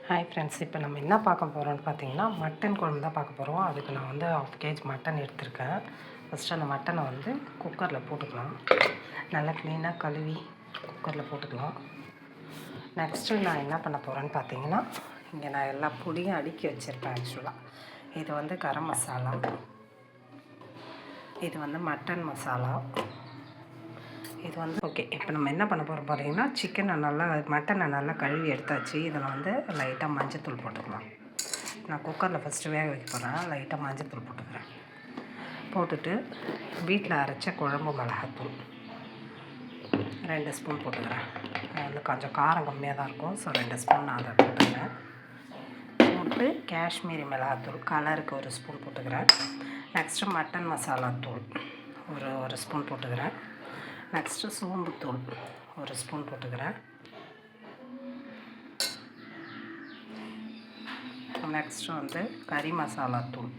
Hi friends, இப்போ நம்ம என்ன பார்க்க போகிறோம்னு பார்த்தீங்கன்னா மட்டன் குழம்பு தான் பார்க்க போகிறோம். அதுக்கு நான் வந்து 1/2 kg மட்டன் எடுத்திருக்கேன். ஃபஸ்ட்டு அந்த மட்டனை வந்து குக்கரில் போட்டுக்கலாம். நல்லா க்ளீனாக கழுவி குக்கரில் போட்டுக்கலாம். நெக்ஸ்ட்டு நான் என்ன பண்ண போகிறேன்னு பார்த்தீங்கன்னா, இங்கே நான் எல்லா பொடியும் அடுக்கி வச்சுருப்பேன். ஆக்சுவலாக இது வந்து கரம் மசாலா, இது வந்து மட்டன் மசாலா, இது வந்து ஓகே. இப்போ நம்ம என்ன பண்ண போகிறோம் பார்த்தீங்கன்னா, மட்டனை நல்லா கழுவி எடுத்தாச்சு. இதில் வந்து லைட்டாக மஞ்சத்தூள் போட்டுக்கலாம். நான் குக்கரில் ஃபஸ்ட்டு வேக வைக்க போகிறேன். லைட்டாக மஞ்சத்தூள் போட்டுக்கிறேன். போட்டுட்டு வீட்டில் அரைச்ச குழம்பு மிளகாத்தூள் 2 ஸ்பூன் போட்டுக்கிறேன். அது கொஞ்சம் காரம் கம்மியாக தான் இருக்கும். ஸோ 2 ஸ்பூன் நான் அதை போட்டுக்கிறேன். போட்டு காஷ்மீரி மிளகாத்தூள் கலருக்கு 1 ஸ்பூன் போட்டுக்கிறேன். நெக்ஸ்ட்டு மட்டன் மசாலா தூள் ஒரு ஸ்பூன் போட்டுக்கிறேன். நெக்ஸ்ட்டு சோம்புத்தூள் 1 ஸ்பூன் போட்டுக்கிறேன். நெக்ஸ்ட்டு வந்து கறி மசாலா தூள்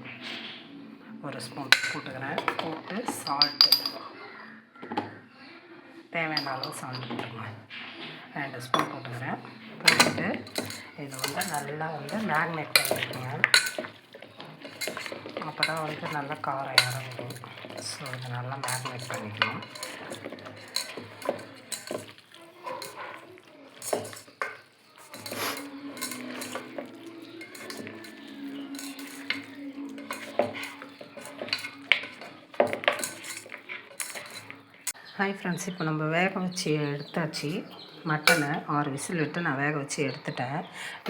1 ஸ்பூன் போட்டுக்கிறேன். போட்டு சால்ட்டு தேவையான அளவு சால்ட்டு போட்டுக்கிறேன். 2 ஸ்பூன் போட்டுக்கிறேன். போட்டுட்டு இது வந்து நல்லா வந்து மேக்னேட் பண்ணிக்கோங்க. அப்போ தான் வந்து நல்லா காரம் இறங்கும். ஸோ இதை நல்லா மேக்னேட் பண்ணிக்கணும். ஹாய் ஃப்ரெண்ட்ஸ், இப்போ நம்ம வேக வச்சு எடுத்தாச்சு. மட்டனை 6 விசில் விட்டு நான் வேக வச்சு எடுத்துட்டேன்.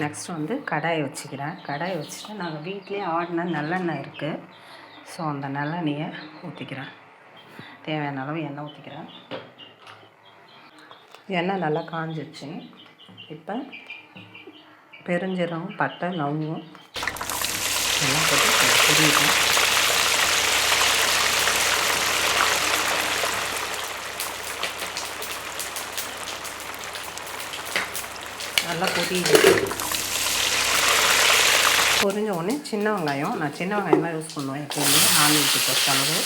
நெக்ஸ்ட் வந்து கடாயை வச்சுக்கிறேன். கடாயை வச்சுட்டு நாங்கள் வீட்லேயே ஆடின நல்லெண்ணெய் இருக்குது. ஸோ அந்த நல்லெண்ணெயை ஊற்றிக்கிறேன். தேவையான அளவு எண்ணெய் ஊற்றிக்கிறேன். எண்ணெய் நல்லா காஞ்சிச்சு. இப்போ பெருஞ்சீரகம், பட்டை, லவங்கம் எல்லாம் போட்டு பொரியிடும். நல்லா பொரிஞ்ச உடனே சின்ன வெங்காயம், நான் சின்ன வெங்காயம் தான் யூஸ் பண்ணுவேன் எப்போயுமே. நான்வெஜ்ஜு பொறுத்த அளவு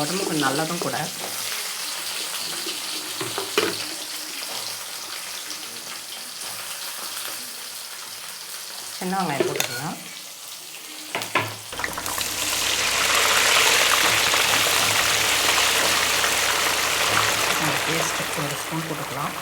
உடம்புக்கு நல்லதும் கூட. சின்ன வெங்காயம் போட்டுக்கலாம். பேஸ்ட்டு 1 ஸ்பூன் போட்டுக்கலாம்.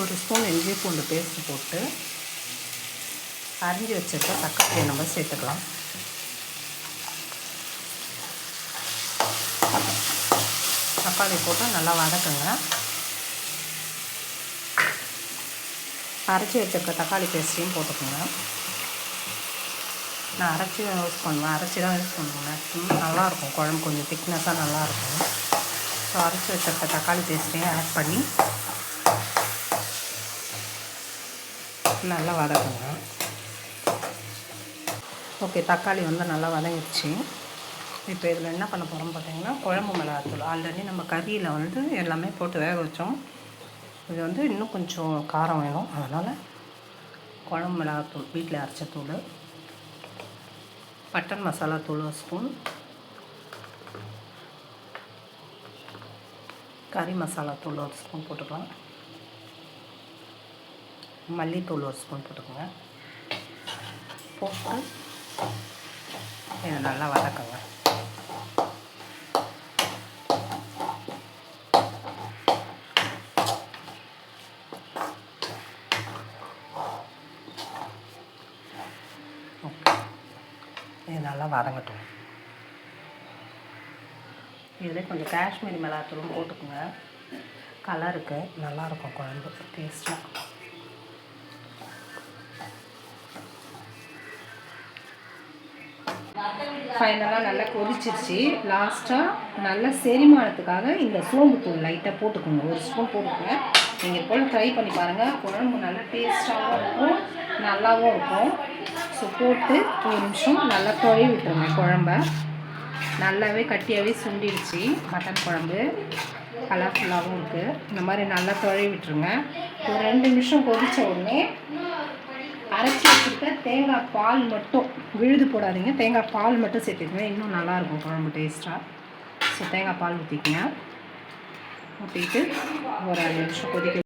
ஒரு ஸ்பூன் இஞ்சி பூண்டு பேஸ்ட்டு போட்டு அரிஞ்சு வச்சுருக்க தக்காளியை நம்ம சேர்த்துக்கலாம். தக்காளி போட்டு நல்லா வதக்குங்க. அரைச்சி வச்சுருக்க தக்காளி பேஸ்ட்டையும் போட்டுக்கோங்க. நான் அரைச்சி தான் யூஸ் பண்ணுவேன். மேக்ஸிமம் நல்லாயிருக்கும் குழம்பு, கொஞ்சம் திக்னஸாக நல்லாயிருக்கும். ஸோ அரைச்சி வச்சுருக்க தக்காளி பேஸ்ட்டையும் ஆட் பண்ணி நல்லா வதக்குங்க. ஓகே, தக்காளி வந்து நல்லா வதங்கிடுச்சு. இப்போ இதில் என்ன பண்ண போகிறோம்னு பார்த்தீங்கன்னா, குழம்பு மிளகாத்தூள் ஆல்ரெடி நம்ம கறியில் வந்து எல்லாமே போட்டு வேக வச்சோம். இது வந்து இன்னும் கொஞ்சம் காரம் வேணும். அதனால் குழம்பு மிளகாத்தூள் வீட்டில் அரைச்ச தூள், மட்டன் மசாலா தூள் 1 ஸ்பூன், கறி மசாலா தூள் 1 ஸ்பூன் போட்டுக்கலாம். மல்லித்தூள் 1 ஸ்பூன் போட்டுக்கோங்க. போட்டு இதை நல்லா வதக்குங்க. இது நல்லா வதங்கட்டும். இதில் கொஞ்சம் காஷ்மீரி மிளகாத்தூளும் போட்டுக்கோங்க. கலருக்கு நல்லாயிருக்கும் குழம்பு, டேஸ்ட்டாக. ஃபைனலாக நல்லா கொதிச்சிருச்சு. லாஸ்ட்டாக நல்ல செரிமானத்துக்காக இந்த சோம்புத்தூள் லைட்டாக போட்டுக்கோங்க. 1 ஸ்பூன் போட்டுக்கோங்க. நீங்கள் போல் ட்ரை பண்ணி பாருங்கள். குழம்பு நல்லா டேஸ்ட்டாகவும் இருக்கும், நல்லாவும் இருக்கும். ஸோ போட்டு 1 நிமிஷம் நல்லா தொழி விட்டுருங்க. குழம்ப நல்லாவே கட்டியாகவே சுண்டிடுச்சு மட்டன் குழம்பு. கலர்ஃபுல்லாகவும் இருக்குது. இந்த மாதிரி நல்லா தொழி விட்டுருங்க. ஒரு 2 நிமிஷம் கொதித்த உடனே அரைச்சி வச்சுருக்க தேங்காய் பால் மட்டும் விழுது போடாதீங்க, தேங்காய் பால் மட்டும் சேர்த்துக்கங்க, இன்னும் நல்லாயிருக்கும் குழம்பு டேஸ்ட்டாக. ஸோ தேங்காய் பால் ஊற்றிக்கங்க. ஊற்றிட்டு ஒரு 2 நிமிஷம் கொதிக்க